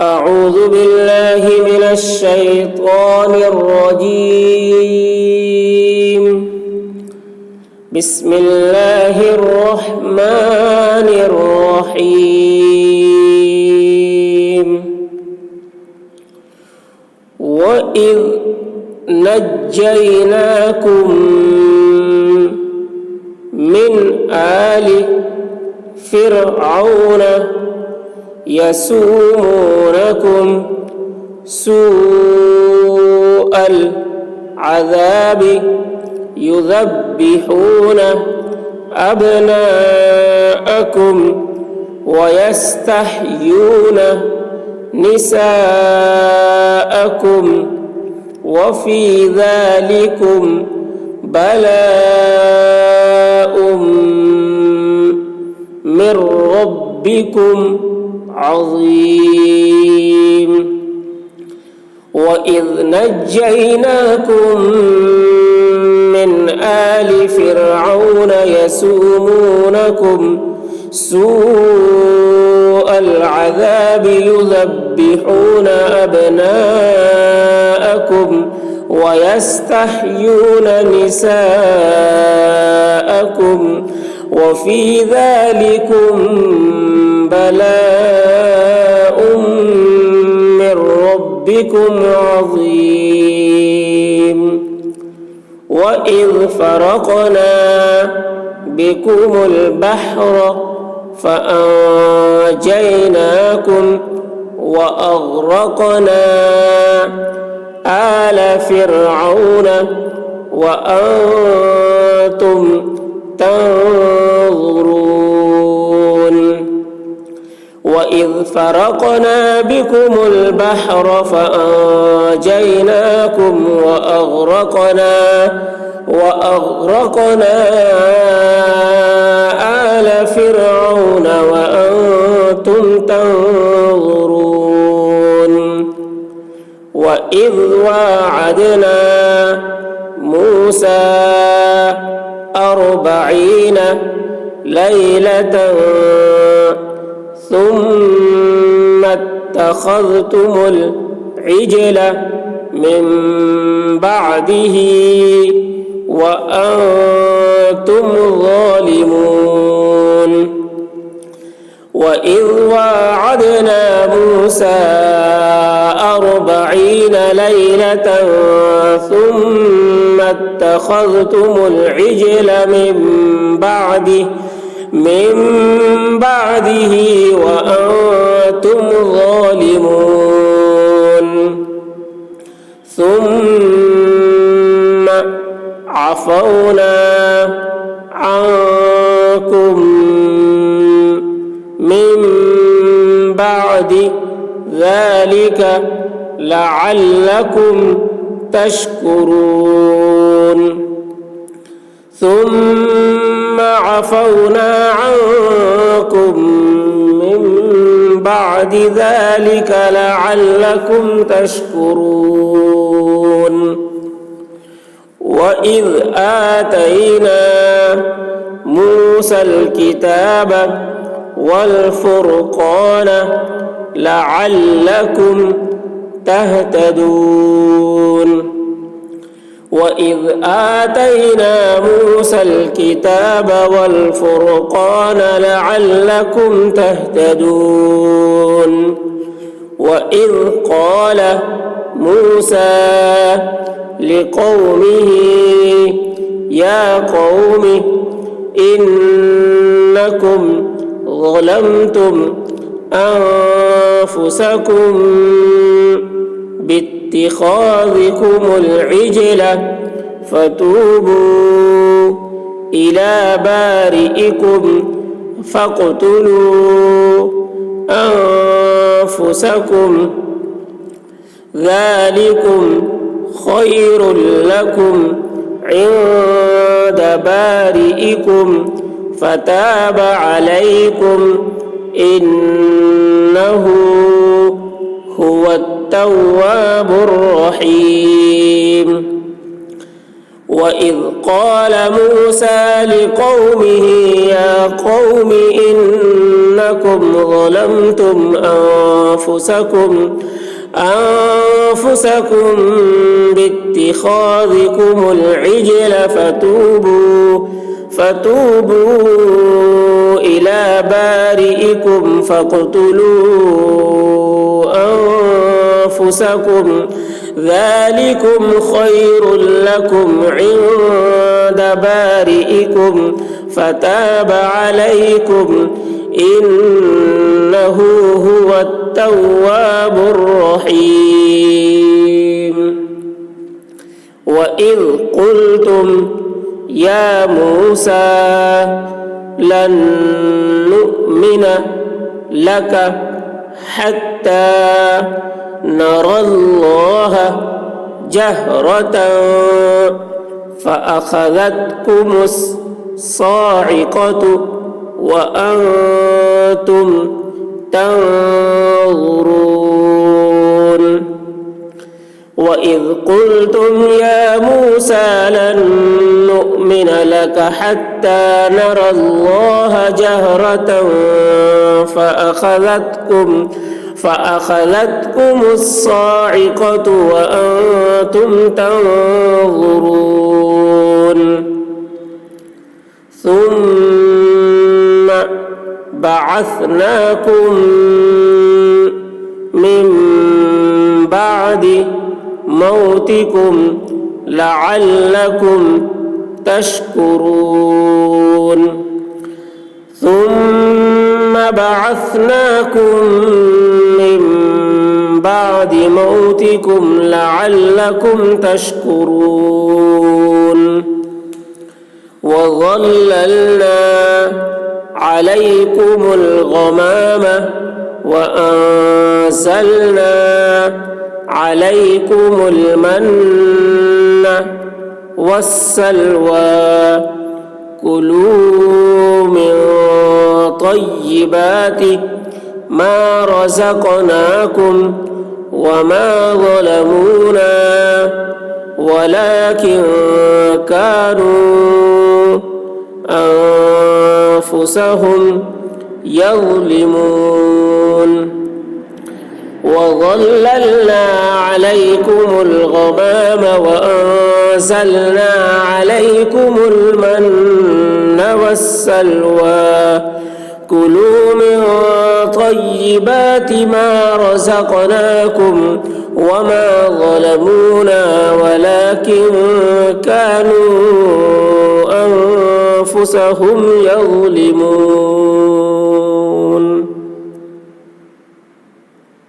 أعوذ بالله من الشيطان الرجيم. بسم الله الرحمن الرحيم. وإذ نجيناكم من آل فرعون يسومونكم سوء العذاب يذبحون أبناءكم ويستحيون نساءكم وفي ذلكم بلاء من ربكم عظيم. وإذ نجيناكم من آل فرعون يسومونكم سوء العذاب يذبحون أبناءكم ويستحيون نساءكم وفي ذلكم بلاء من ربكم عظيم. وإذ فرقنا بكم البحر فأنجيناكم وأغرقنا آل فرعون وأنتم تنظرون. وإذ فرقنا بكم البحر فأنجيناكم وأغرقنا آل فرعون وأنتم تنظرون. وإذ واعدنا موسى 40 ليلة ثم اتخذتم العجل من بعده وأنتم ظالمون. وإذ واعدنا موسى 40 ليلة ثم اتخذتم العجل من بعده وأنتم ظالمون. ثم عفونا عنكم من بعد ذلك لعلكم تشكرون. ثم عفونا عنكم من بعد ذلك لعلكم تشكرون. وإذ آتينا موسى الكتاب والفرقان لعلكم تهتدون. وإذ آتينا موسى الكتاب والفرقان لعلكم تهتدون. وإذ قال موسى لقومه يا قوم إنكم ظلمتم أنفسكم باتخاذكم العجل فتوبوا إلى بارئكم فاقتلوا أنفسكم ذلكم خير لكم عند بارئكم فتاب عليكم إنه هو التواب الرحيم. وإذ قال موسى لقومه يا قوم إنكم ظلمتم أنفسكم باتخاذكم العجل فتوبوا إلى بارئكم فاقتلوا أنفسكم ذلكم خير لكم عند بارئكم فتاب عليكم إنه هو التواب الرحيم. وإذ قلتم يا موسى لن نؤمن لك حتى نرى الله جهرة فأخذتكم الصاعقة وأنتم تنظرون. وإذ قلتم يا موسى لن نؤمن لك حتى نرى الله جهرة فأخذتكم الصاعقة وأنتم تنظرون. ثم بعثناكم من بعد موتكم لعلكم تشكرون. ثم بعثناكم من بعد موتكم لعلكم تشكرون. وظللنا عليكم الغمام وأنزلنا عليكم المن والسلوى كلوا من طيبات ما رزقناكم وما ظلمونا ولكن كانوا أنفسهم يظلمون. وظللنا عليكم الغمام وأنزلنا عليكم المن والسلوى كلوا من طيبات ما رزقناكم وما ظلمونا ولكن كانوا أنفسهم يظلمون.